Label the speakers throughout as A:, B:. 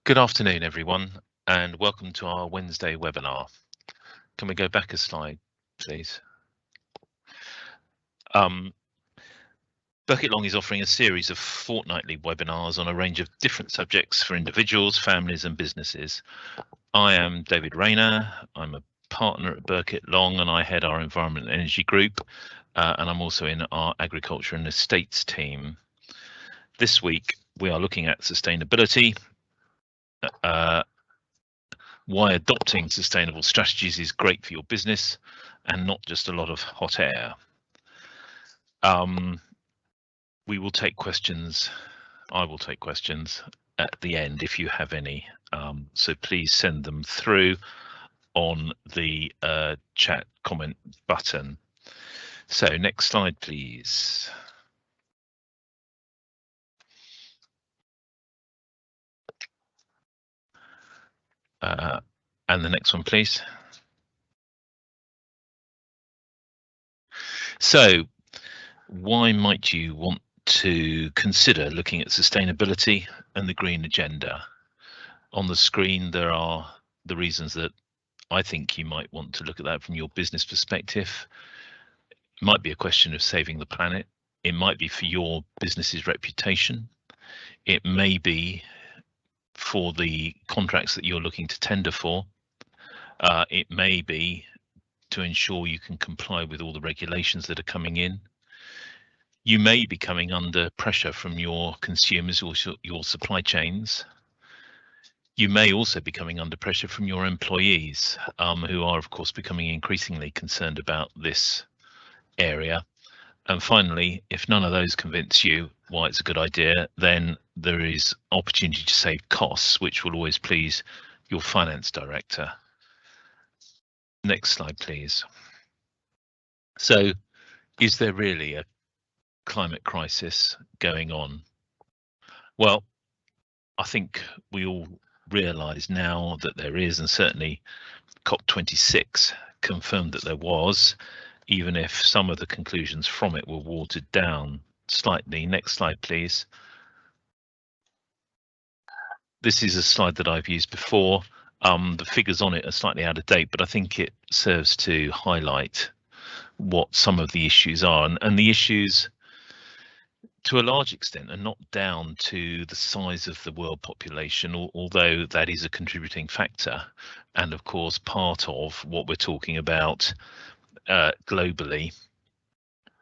A: Good afternoon, everyone, and welcome to our Wednesday webinar. Can we go back a slide, please? Burkitt Long is offering a series of fortnightly webinars on a range of different subjects for individuals, families and businesses. I am David Rayner. I'm a partner at Burkitt Long and I head our Environment and Energy Group, and I'm also in our Agriculture and Estates team. This week, we are looking at sustainability, why adopting sustainable strategies is great for your business and not just a lot of hot air. We will take questions. I will take questions at the end if you have any. So please send them through on the chat comment button. So next slide, please. And the next one, please. So why might you want to consider looking at sustainability and the green agenda? On the screen, there are the reasons that I think you might want to look at that from your business perspective. It might be a question of saving the planet. It might be for your business's reputation. It may be for the contracts that you're looking to tender for. It may be to ensure you can comply with all the regulations that are coming in. You may be coming under pressure from your consumers or your supply chains. You may also be coming under pressure from your employees, who are, of course, becoming increasingly concerned about this area. And finally, if none of those convince you why it's a good idea, then there is opportunity to save costs, which will always please your finance director. Next slide, please. So, is there really a climate crisis going on? Well, I think we all realise now that there is, and certainly COP26 confirmed that there was, even if some of the conclusions from it were watered down slightly. Next slide, please. This is a slide that I've used before. The figures on it are slightly out of date, but I think it serves to highlight what some of the issues are. And the issues, to a large extent, are not down to the size of the world population, although that is a contributing factor. And of course, part of what we're talking about globally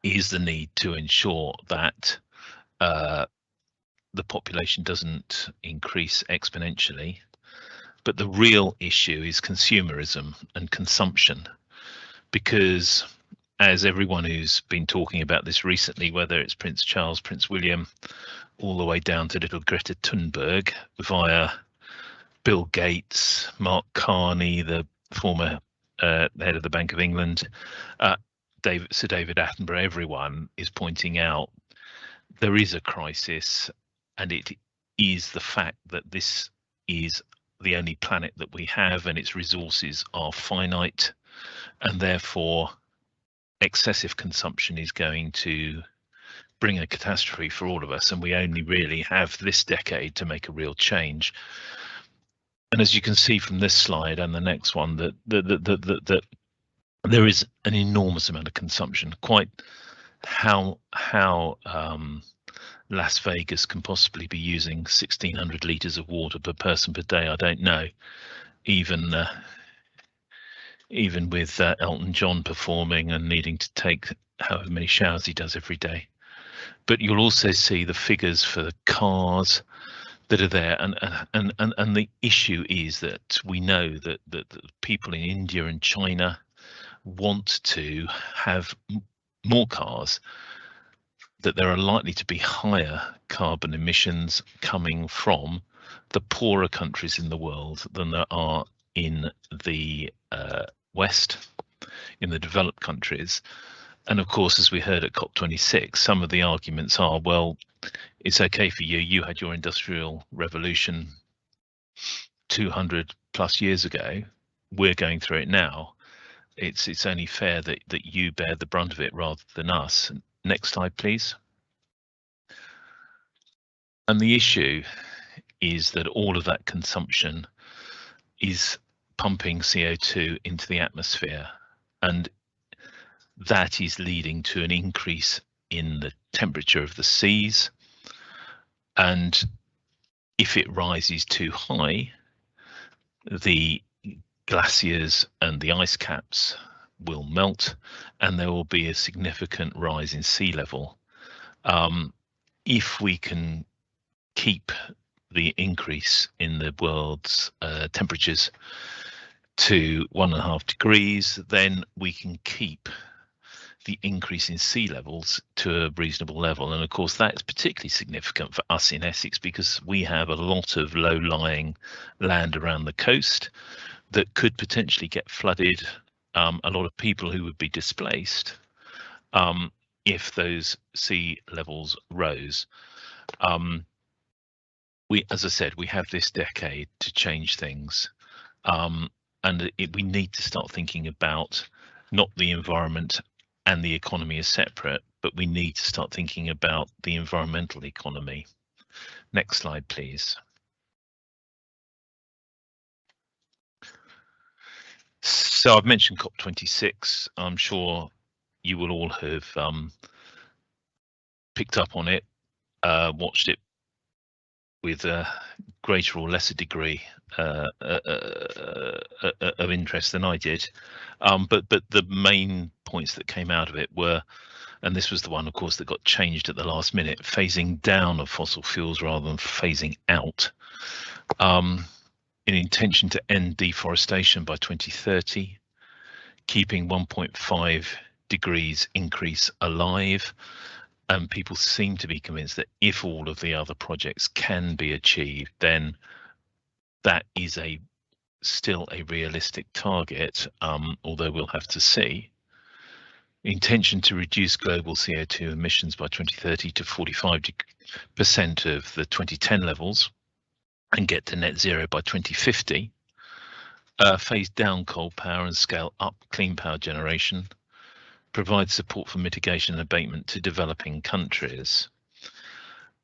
A: is the need to ensure that the population doesn't increase exponentially. But the real issue is consumerism and consumption, because as everyone who's been talking about this recently, whether it's Prince Charles, Prince William, all the way down to little Greta Thunberg, via Bill Gates, Mark Carney, the former head of the Bank of England, Sir David Attenborough, everyone is pointing out there is a crisis, and it is the fact that this is the only planet that we have and its resources are finite, and therefore excessive consumption is going to bring a catastrophe for all of us, and we only really have this decade to make a real change. And as you can see from this slide and the next one, that there is an enormous amount of consumption. Quite how Las Vegas can possibly be using 1,600 litres of water per person per day, I don't know. Even with Elton John performing and needing to take however many showers he does every day. But you'll also see the figures for the cars that are there, and the issue is that we know that people in India and China want to have more cars, that there are likely to be higher carbon emissions coming from the poorer countries in the world than there are in the West, in the developed countries. And of course, as we heard at COP26, some of the arguments are, well, it's okay for you, you had your industrial revolution 200 plus years ago, we're going through it now. It's only fair that you bear the brunt of it rather than us. Next slide, please. And the issue is that all of that consumption is pumping CO2 into the atmosphere, and that is leading to an increase in the temperature of the seas. And if it rises too high, the glaciers and the ice caps will melt, and there will be a significant rise in sea level. If we can keep the increase in the world's temperatures to 1.5 degrees, then we can keep the increase in sea levels to a reasonable level. And of course, that's particularly significant for us in Essex because we have a lot of low-lying land around the coast that could potentially get flooded, a lot of people who would be displaced if those sea levels rose. As I said, we have this decade to change things, and we need to start thinking about not the environment and the economy as separate, but we need to start thinking about the environmental economy. Next slide, please. So I've mentioned COP26. I'm sure you will all have picked up on it, watched it with a greater or lesser degree of interest than I did. But the main points that came out of it were, and this was the one, of course, that got changed at the last minute, phasing down of fossil fuels rather than phasing out. An intention to end deforestation by 2030, keeping 1.5 degrees increase alive. And people seem to be convinced that if all of the other projects can be achieved, then that is still a realistic target, although we'll have to see. Intention to reduce global CO2 emissions by 2030 to 45% of the 2010 levels and get to net zero by 2050. Phase down coal power and scale up clean power generation. Provide support for mitigation and abatement to developing countries.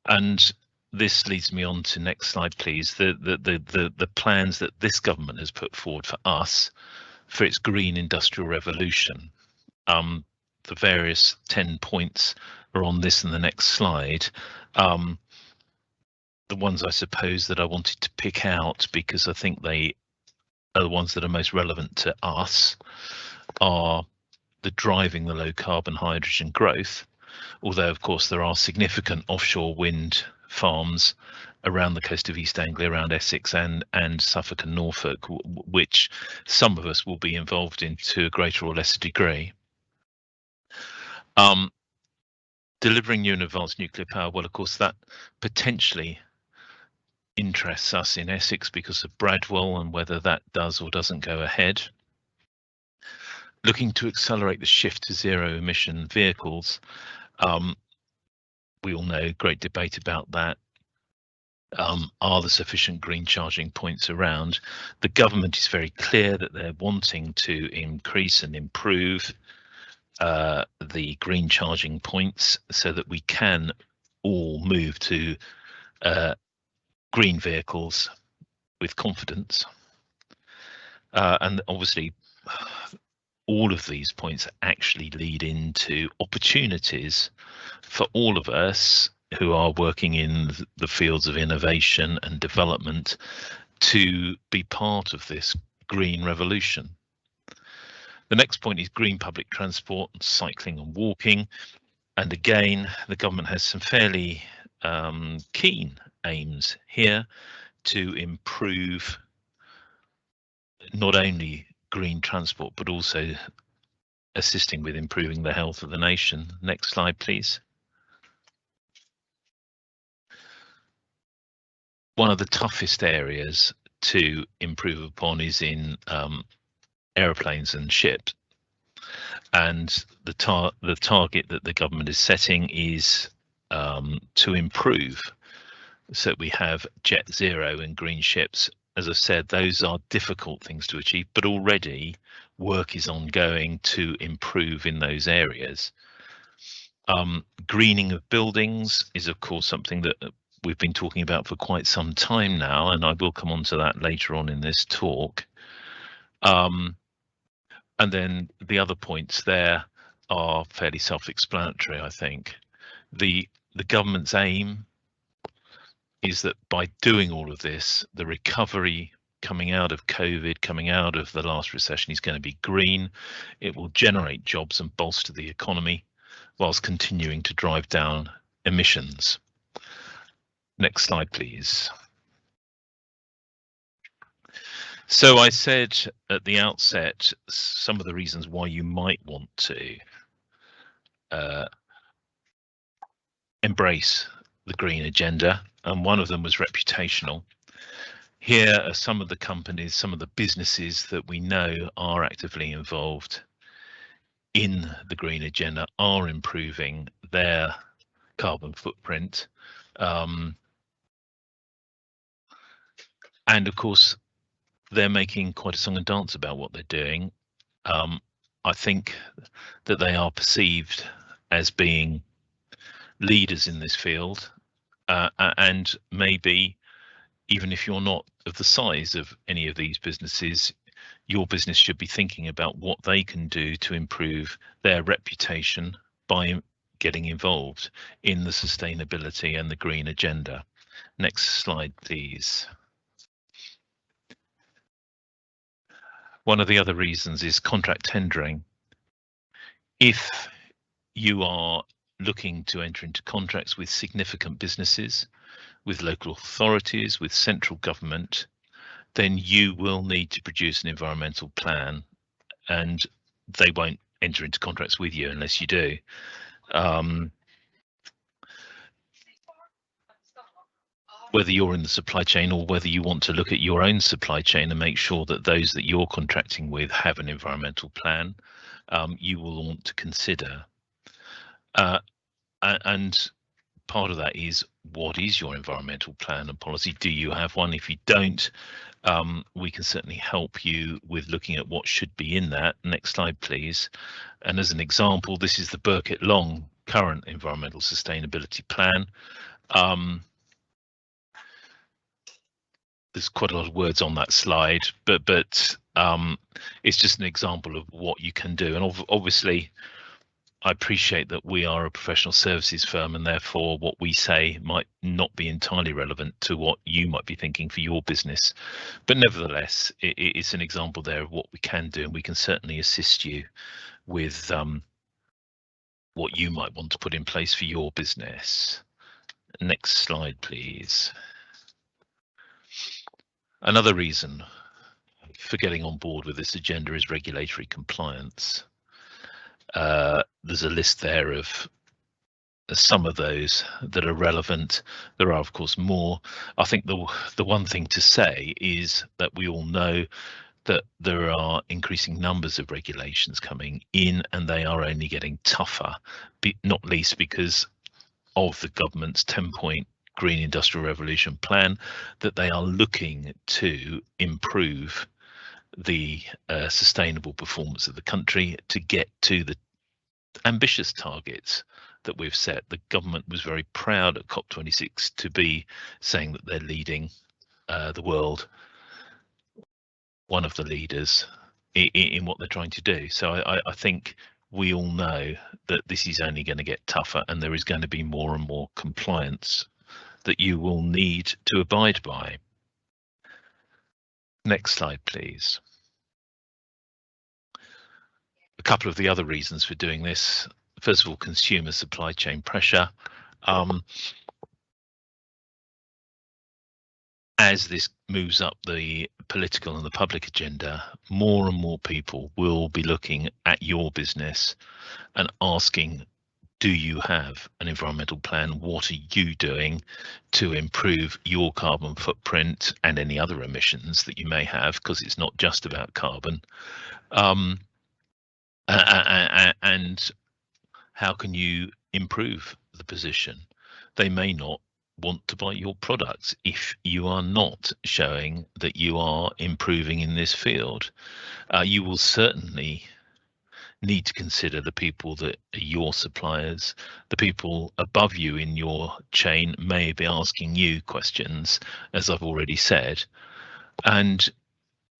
A: And this leads me on to next slide, please. The plans that this government has put forward for us for its green industrial revolution. The various 10 points are on this and the next slide. The ones I suppose that I wanted to pick out because I think they are the ones that are most relevant to us are the driving the low carbon hydrogen growth, although of course there are significant offshore wind farms around the coast of East Anglia, around Essex and Suffolk and Norfolk, which some of us will be involved in to a greater or lesser degree. Delivering new and advanced nuclear power, well, of course, that potentially interests us in Essex because of Bradwell and whether that does or doesn't go ahead. Looking to accelerate the shift to zero emission vehicles. We all know, great debate about that. Are there sufficient green charging points around? The government is very clear that they're wanting to increase and improve the green charging points so that we can all move to green vehicles with confidence. And obviously, all of these points actually lead into opportunities for all of us who are working in the fields of innovation and development to be part of this green revolution. The next point is green public transport, cycling and walking. And again, the government has some fairly keen aims here to improve not only green transport, but also assisting with improving the health of the nation. Next slide, please. One of the toughest areas to improve upon is in aeroplanes and ships. And the target that the government is setting is to improve. So we have jet zero and green ships. As I said, those are difficult things to achieve, but already work is ongoing to improve in those areas. Greening of buildings is, of course, something that we've been talking about for quite some time now, and I will come on to that later on in this talk. And then the other points there are fairly self-explanatory, I think. The government's aim is that by doing all of this, the recovery coming out of COVID, coming out of the last recession, is going to be green. It will generate jobs and bolster the economy whilst continuing to drive down emissions. Next slide, please. So I said at the outset some of the reasons why you might want to embrace the green agenda, and one of them was reputational. Here are some of the companies, some of the businesses that we know are actively involved in the green agenda, are improving their carbon footprint. And of course, they're making quite a song and dance about what they're doing. I think that they are perceived as being leaders in this field, and maybe even if you're not of the size of any of these businesses, your business should be thinking about what they can do to improve their reputation by getting involved in the sustainability and the green agenda. Next slide, please. One of the other reasons is contract tendering. If you are looking to enter into contracts with significant businesses, with local authorities, with central government, then you will need to produce an environmental plan, and they won't enter into contracts with you unless you do. Whether you're in the supply chain or whether you want to look at your own supply chain and make sure that those that you're contracting with have an environmental plan, you will want to consider. And part of that is, what is your environmental plan and policy? Do you have one? If you don't, we can certainly help you with looking at what should be in that. Next slide, please. And as an example, this is the Burkitt Long current environmental sustainability plan. There's quite a lot of words on that slide, but it's just an example of what you can do. And obviously, I appreciate that we are a professional services firm, and therefore what we say might not be entirely relevant to what you might be thinking for your business. But nevertheless, it's an example there of what we can do, and we can certainly assist you with what you might want to put in place for your business. Next slide, please. Another reason for getting on board with this agenda is regulatory compliance. There's a list there of some of those that are relevant. There are, of course, more. I think the one thing to say is that we all know that there are increasing numbers of regulations coming in, and they are only getting tougher, not least because of the government's 10-point Green Industrial Revolution plan, that they are looking to improve the sustainable performance of the country to get to the ambitious targets that we've set. The government was very proud at COP26 to be saying that they're leading the world, one of the leaders in what they're trying to do. So I think we all know that this is only going to get tougher, and there is going to be more and more compliance that you will need to abide by. Next slide, please. A couple of the other reasons for doing this. First of all, consumer supply chain pressure. As this moves up the political and the public agenda, more and more people will be looking at your business and asking, do you have an environmental plan? What are you doing to improve your carbon footprint and any other emissions that you may have? Because it's not just about carbon. And how can you improve the position? They may not want to buy your products if you are not showing that you are improving in this field. You will certainly need to consider the people that are your suppliers. The people above you in your chain may be asking you questions, as I've already said, and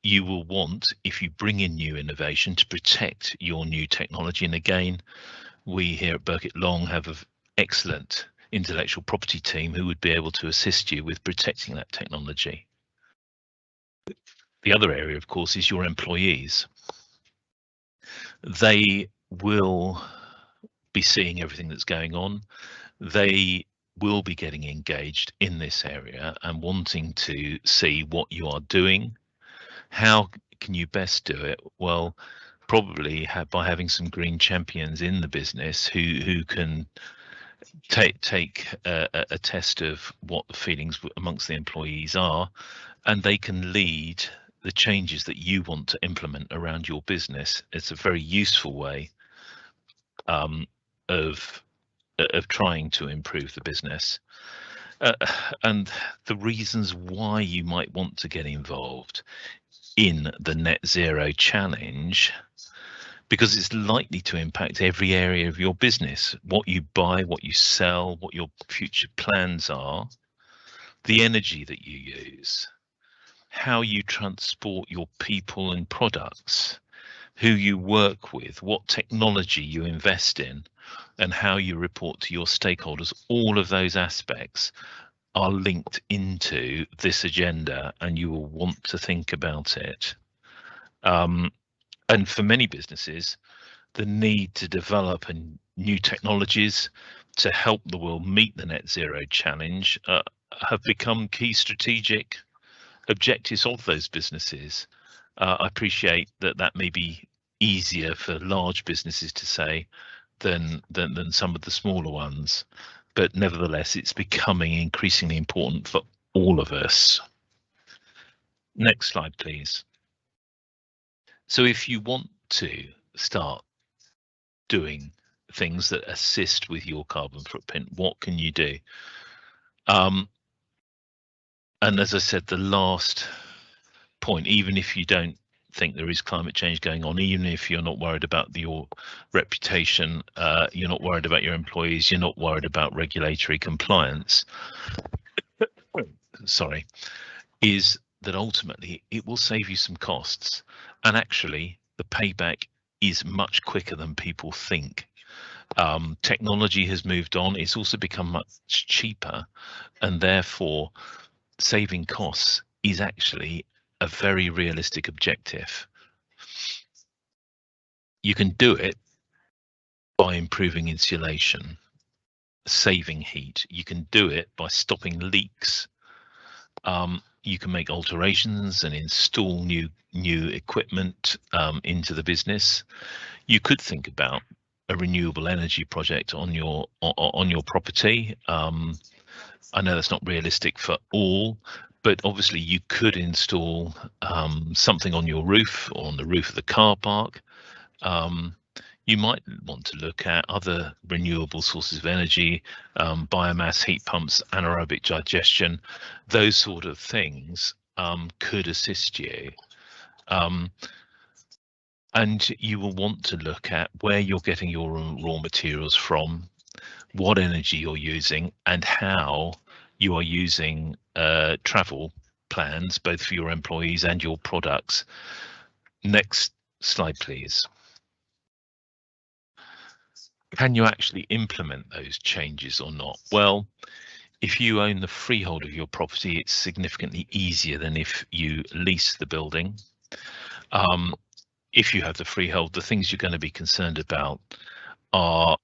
A: you will want, if you bring in new innovation, to protect your new technology. And again, we here at Burkitt Long have an excellent intellectual property team who would be able to assist you with protecting that technology. The other area, of course, is your employees. They will be seeing everything that's going on. They will be getting engaged in this area and wanting to see what you are doing. How can you best do it? Well, probably by having some green champions in the business who can take a test of what the feelings amongst the employees are, and they can lead the changes that you want to implement around your business. It's a very useful way of trying to improve the business. And the reasons why you might want to get involved in the net zero challenge, because it's likely to impact every area of your business: what you buy, what you sell, what your future plans are, the energy that you use, how you transport your people and products, who you work with, what technology you invest in, and how you report to your stakeholders. All of those aspects are linked into this agenda, and you will want to think about it. And for many businesses, the need to develop new technologies to help the world meet the net zero challenge have become key strategic objectives of those businesses. I appreciate that may be easier for large businesses to say than some of the smaller ones, but nevertheless, it's becoming increasingly important for all of us. Next slide, please. So if you want to start doing things that assist with your carbon footprint, what can you do? And as I said, the last point, even if you don't think there is climate change going on, even if you're not worried about your reputation, you're not worried about your employees, you're not worried about regulatory compliance, sorry, is that ultimately it will save you some costs. And actually, the payback is much quicker than people think. Technology has moved on. It's also become much cheaper, and therefore saving costs is actually a very realistic objective. You can do it by improving insulation, saving heat. You can do it by stopping leaks. You can make alterations and install new equipment into the business. You could think about a renewable energy project on your property. I know that's not realistic for all, but obviously you could install something on your roof or on the roof of the car park. You might want to look at other renewable sources of energy, biomass, heat pumps, anaerobic digestion. Those sort of things could assist you. And you will want to look at where you're getting your raw materials from, what energy you're using, and how you are using travel plans, both for your employees and your products. Next slide, please. Can you actually implement those changes or not? Well, if you own the freehold of your property, it's significantly easier than if you lease the building. If you have the freehold, the things you're going to be concerned about are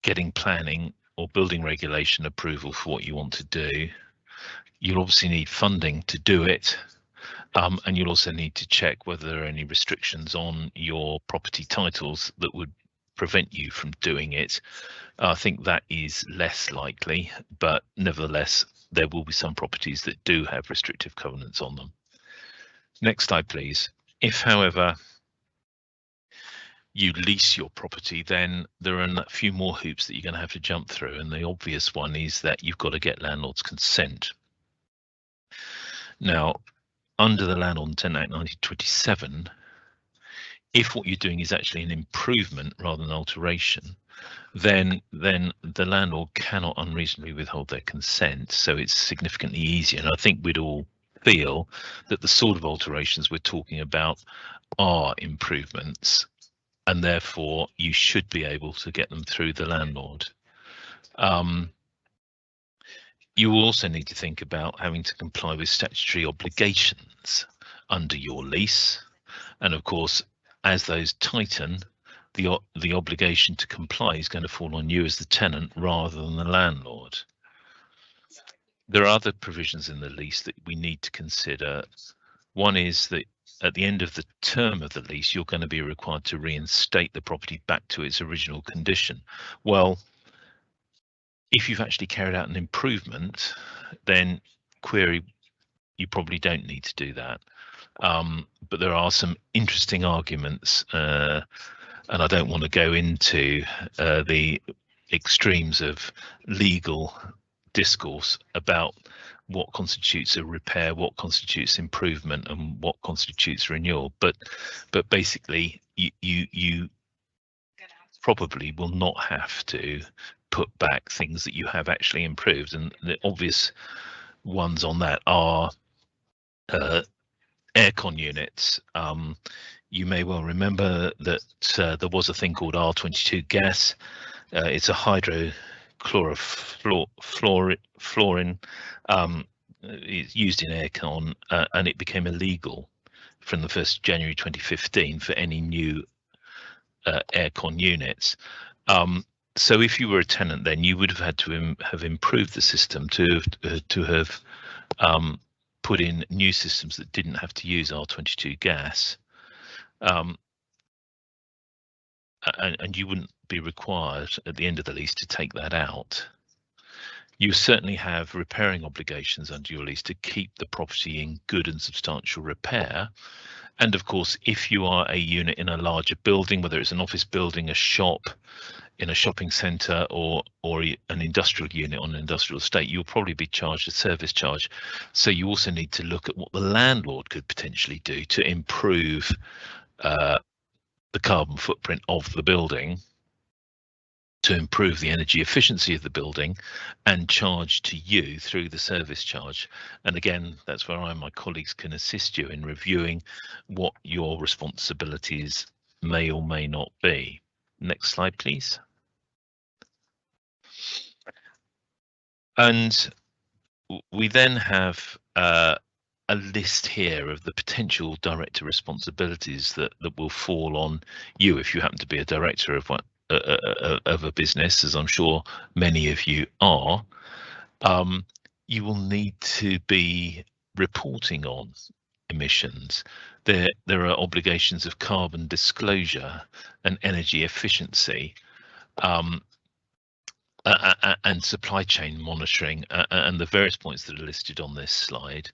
A: getting planning or building regulation approval for what you want to do. You'll obviously need funding to do it. And you'll also need to check whether there are any restrictions on your property titles that would prevent you from doing it. I think that is less likely, but nevertheless, there will be some properties that do have restrictive covenants on them. Next slide, please. If, however, you lease your property, then there are a few more hoops that you're going to have to jump through. And the obvious one is that you've got to get landlord's consent. Now, under the Landlord and Tenant Act 1927, if what you're doing is actually an improvement rather than alteration, then the landlord cannot unreasonably withhold their consent. So it's significantly easier. And I think we'd all feel that the sort of alterations we're talking about are improvements, and therefore you should be able to get them through the landlord. You will also need to think about having to comply with statutory obligations under your lease, and of course, as those tighten, the obligation to comply is going to fall on you as the tenant rather than the landlord. There are other provisions in the lease that we need to consider. One is that at the end of the term of the lease, you're going to be required to reinstate the property back to its original condition. Well, if you've actually carried out an improvement, then query, you probably don't need to do that. But there are some interesting arguments, and I don't want to go into the extremes of legal discourse about what constitutes a repair, what constitutes improvement, and what constitutes renewal. But basically, you probably will not have to put back things that you have actually improved, and the obvious ones on that are aircon units. You may well remember that there was a thing called R22 gas. It's a hydrochlorofluorine. It's used in aircon, and it became illegal from the 1st of January 2015 for any new aircon units. So if you were a tenant, then you would have had to have improved the system to have put in new systems that didn't have to use R22 gas, and you wouldn't be required at the end of the lease to take that out. You certainly have repairing obligations under your lease to keep the property in good and substantial repair. And of course, if you are a unit in a larger building, whether it's an office building, a shop, in a shopping centre, or an industrial unit on an industrial estate, you'll probably be charged a service charge. So you also need to look at what the landlord could potentially do to improve the carbon footprint of the building, to improve the energy efficiency of the building, and charge to you through the service charge. And again, that's where I and my colleagues can assist you in reviewing what your responsibilities may or may not be. Next slide, please. And we then have a list here of the potential director responsibilities that will fall on you if you happen to be a director of a business, as I'm sure many of you are. You will need to be reporting on emissions. There are obligations of carbon disclosure and energy efficiency, and supply chain monitoring, and the various points that are listed on this slide,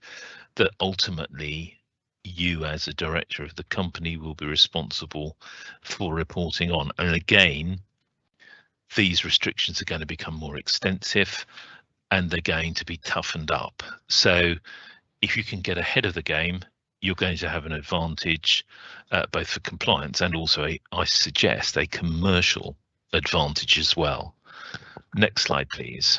A: that ultimately you as a director of the company will be responsible for reporting on. And again, these restrictions are going to become more extensive, and they're going to be toughened up. So if you can get ahead of the game, you're going to have an advantage, both for compliance and also, I suggest, a commercial advantage as well. Next slide, please.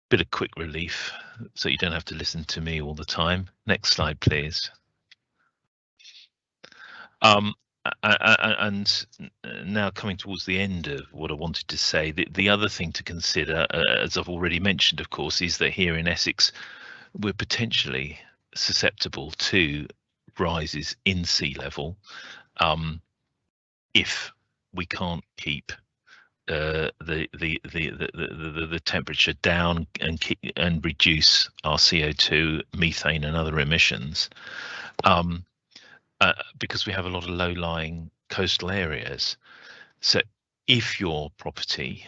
A: Bit of quick relief, so you don't have to listen to me all the time. Next slide, please. And now coming towards the end of what I wanted to say, the other thing to consider, as I've already mentioned, of course, is that here in Essex, we're potentially susceptible to rises in sea level if we can't keep the temperature down and reduce our CO2, methane, and other emissions, because we have a lot of low-lying coastal areas. So if your property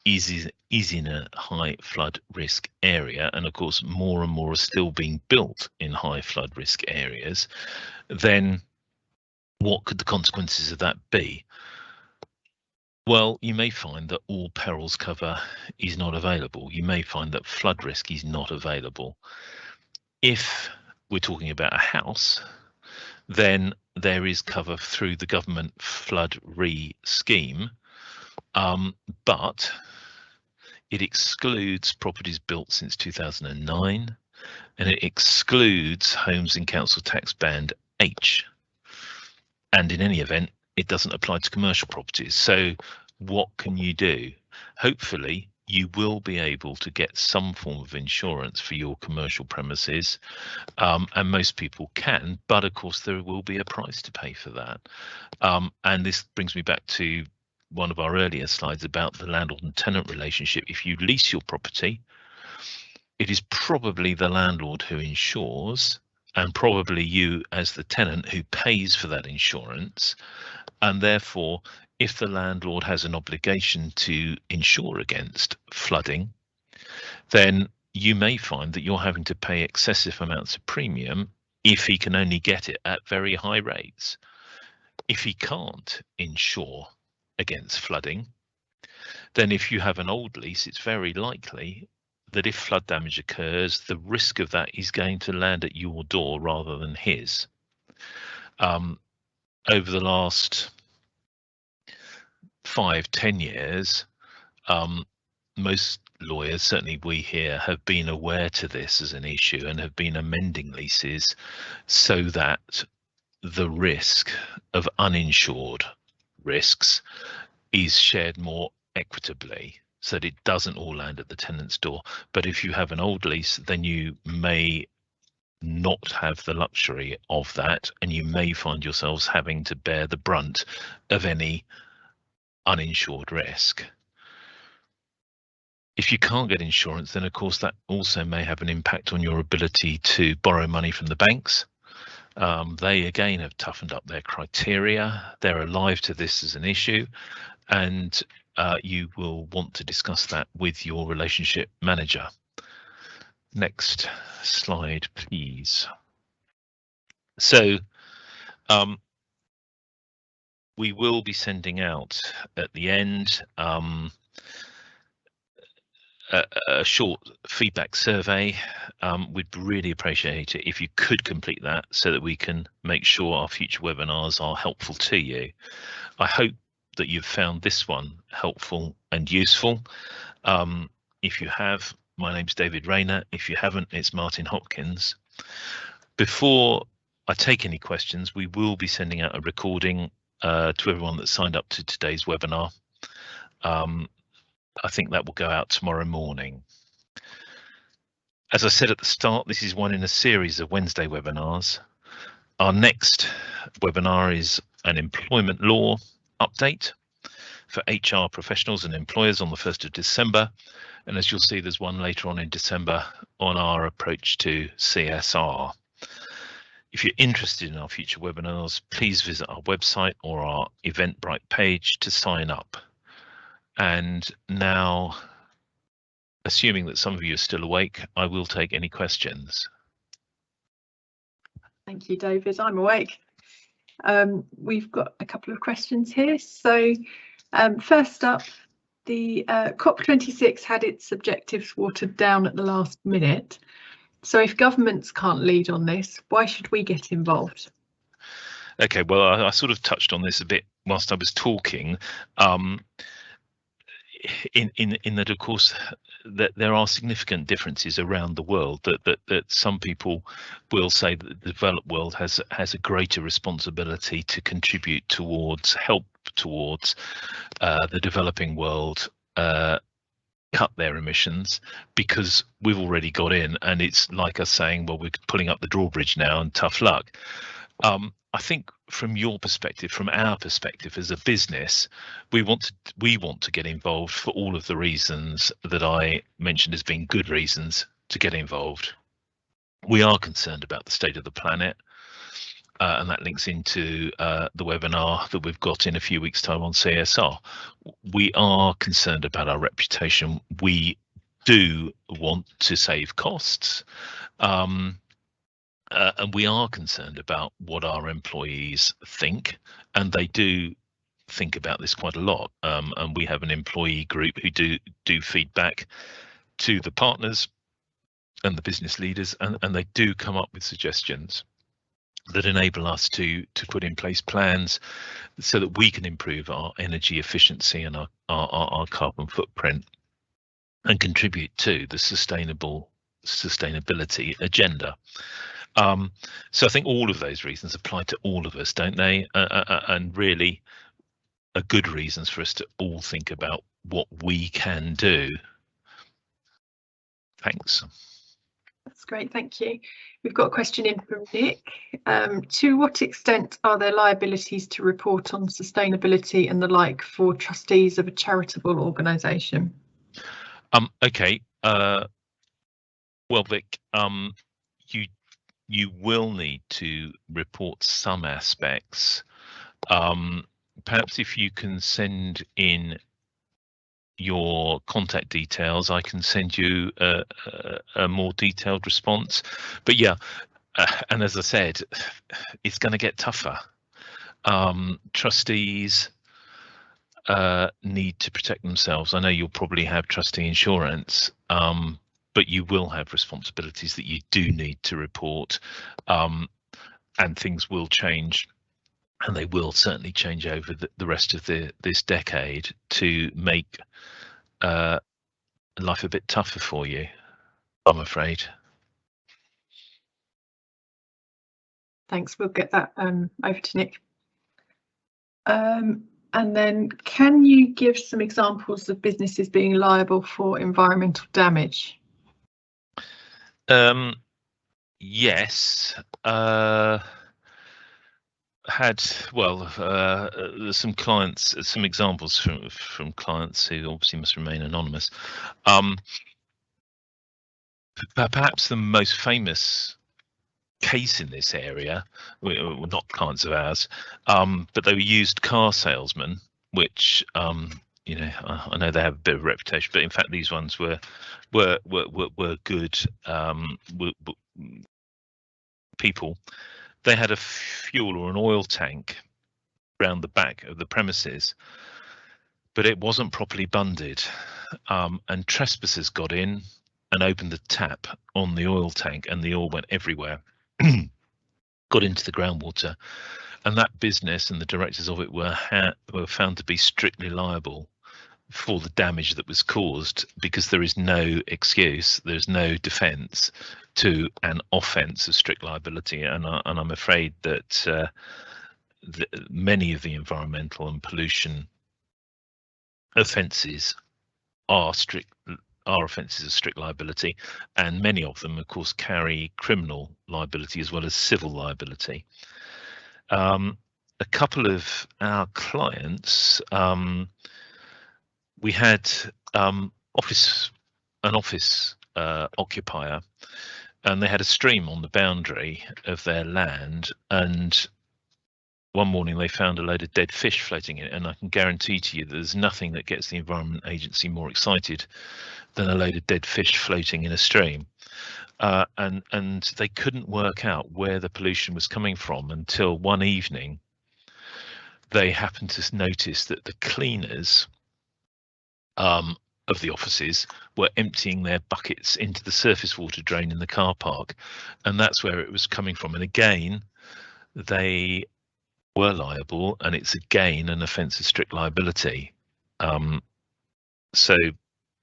A: is in a high flood risk area, and of course more and more are still being built in high flood risk areas, then what could the consequences of that be? Well, you may find that all perils cover is not available. You may find that flood risk is not available. If we're talking about a house, then there is cover through the government flood re scheme, but it excludes properties built since 2009, and it excludes homes in council tax band H. And in any event, it doesn't apply to commercial properties. So what can you do? Hopefully, you will be able to get some form of insurance for your commercial premises, and most people can, but of course there will be a price to pay for that. And this brings me back to one of our earlier slides about the landlord and tenant relationship. If you lease your property, it is probably the landlord who insures, and probably you as the tenant who pays for that insurance. And therefore, if the landlord has an obligation to insure against flooding, then you may find that you're having to pay excessive amounts of premium if he can only get it at very high rates. If he can't insure against flooding, then if you have an old lease, it's very likely that if flood damage occurs, the risk of that is going to land at your door rather than his. Over the last 5-10 years, most lawyers, certainly we here, have been aware to this as an issue and have been amending leases so that the risk of uninsured risks is shared more equitably, so that it doesn't all land at the tenant's door. But if you have an old lease, then you may not have the luxury of that, and you may find yourselves having to bear the brunt of any uninsured risk. If you can't get insurance, then of course that also may have an impact on your ability to borrow money from the banks. They again have toughened up their criteria. They're alive to this as an issue, and you will want to discuss that with your relationship manager. Next slide, please. So we will be sending out at the end a short feedback survey. We'd really appreciate it if you could complete that so that we can make sure our future webinars are helpful to you. I hope that you've found this one helpful and useful. If you have, my name's David Rayner. If you haven't, it's Martin Hopkins. Before I take any questions, we will be sending out a recording to everyone that signed up to today's webinar. I think that will go out tomorrow morning. As I said at the start, this is one in a series of Wednesday webinars. Our next webinar is an employment law update for HR professionals and employers on the 1st of December. And as you'll see, there's one later on in December on our approach to CSR. If you're interested in our future webinars, please visit our website or our Eventbrite page to sign up. And now, assuming that some of you are still awake, I will take any questions.
B: Thank you, David. I'm awake. We've got a couple of questions here. So first up, the COP26 had its objectives watered down at the last minute. So if governments can't lead on this, why should we get involved?
A: Okay, well, I sort of touched on this a bit whilst I was talking. In that, of course, that there are significant differences around the world that some people will say that the developed world has a greater responsibility to contribute towards help towards the developing world cut their emissions, because we've already got in, and it's like us saying, well, we're pulling up the drawbridge now and tough luck. I think from your perspective, from our perspective as a business, we want to get involved for all of the reasons that I mentioned as being good reasons to get involved. We are concerned about the state of the planet, and that links into the webinar that we've got in a few weeks' time on CSR. We are concerned about our reputation. We do want to save costs. And we are concerned about what our employees think, and they do think about this quite a lot. And we have an employee group who do feedback to the partners, and the business leaders, and they do come up with suggestions that enable us to put in place plans so that we can improve our energy efficiency and our carbon footprint and contribute to the sustainability agenda. So I think all of those reasons apply to all of us, don't they? And really are good reasons for us to all think about what we can do. Thanks.
B: That's great, thank you. We've got a question in from Nick. To what extent are there liabilities to report on sustainability and the like for trustees of a charitable organisation?
A: Okay. Well, Vic, you will need to report some aspects. Perhaps if you can send in your contact details, I can send you a more detailed response. But yeah, and as I said, it's going to get tougher. Trustees need to protect themselves. I know you'll probably have trustee insurance, but you will have responsibilities that you do need to report, and things will change, and they will certainly change over the rest of this decade to make life a bit tougher for you, I'm afraid.
B: Thanks, we'll get that over to Nick. And then can you give some examples of businesses being liable for environmental damage?
A: Yes. There's some clients, some examples from clients who obviously must remain anonymous. Perhaps the most famous case in this area, well, not clients of ours, but they were used car salesmen, which you know, I know they have a bit of a reputation, but in fact these ones were good people. They had a fuel or an oil tank around the back of the premises, but it wasn't properly bunded, and trespassers got in and opened the tap on the oil tank, and the oil went everywhere, got into the groundwater, and that business and the directors of it were found to be strictly liable for the damage that was caused, because there is no excuse, there's no defence to an offence of strict liability, and I'm afraid that many of the environmental and pollution offences are offences of strict liability, and many of them, of course, carry criminal liability as well as civil liability. A couple of our clients, we had an office occupier, and they had a stream on the boundary of their land, and one morning they found a load of dead fish floating in it, and I can guarantee to you that there's nothing that gets the Environment Agency more excited than a load of dead fish floating in a stream. And they couldn't work out where the pollution was coming from until one evening they happened to notice that the cleaners of the offices were emptying their buckets into the surface water drain in the car park, and that's where it was coming from. And again, they were liable, and it's again an offence of strict liability. So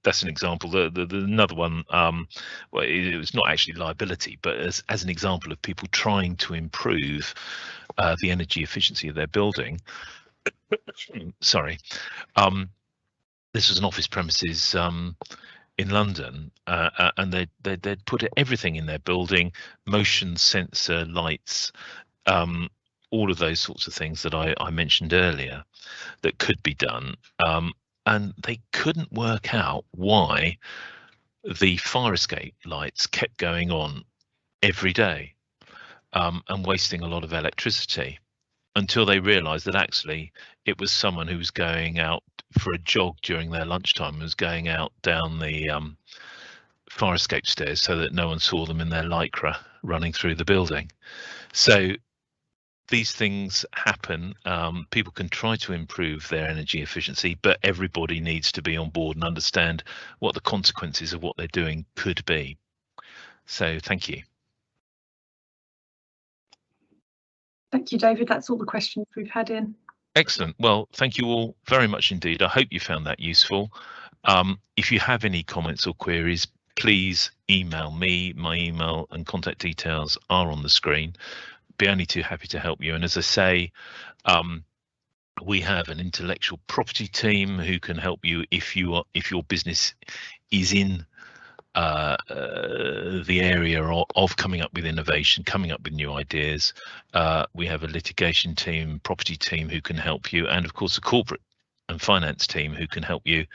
A: that's an example. The another one, well, it was not actually liability, but as an example of people trying to improve the energy efficiency of their building. Sorry. This was an office premises in London, and they'd put everything in their building, motion sensor lights, all of those sorts of things that I mentioned earlier that could be done, and they couldn't work out why the fire escape lights kept going on every day and wasting a lot of electricity, until they realised that actually it was someone who was going out for a jog during their lunchtime, was going out down the fire escape stairs so that no one saw them in their lycra running through the building. So these things happen. People can try to improve their energy efficiency, but everybody needs to be on board and understand what the consequences of what they're doing could be. So thank you.
B: Thank you, David. That's all the questions we've had in.
A: Excellent. Well, thank you all very much indeed. I hope you found that useful. If you have any comments or queries, please email me. My email and contact details are on the screen. Be only too happy to help you. And as I say, we have an intellectual property team who can help you if your business is in the area of coming up with innovation, coming up with new ideas. We have a litigation team, property team who can help you, and of course a corporate and finance team who can help you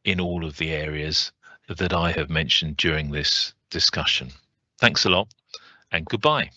A: in all of the areas that I have mentioned during this discussion. Thanks a lot and goodbye.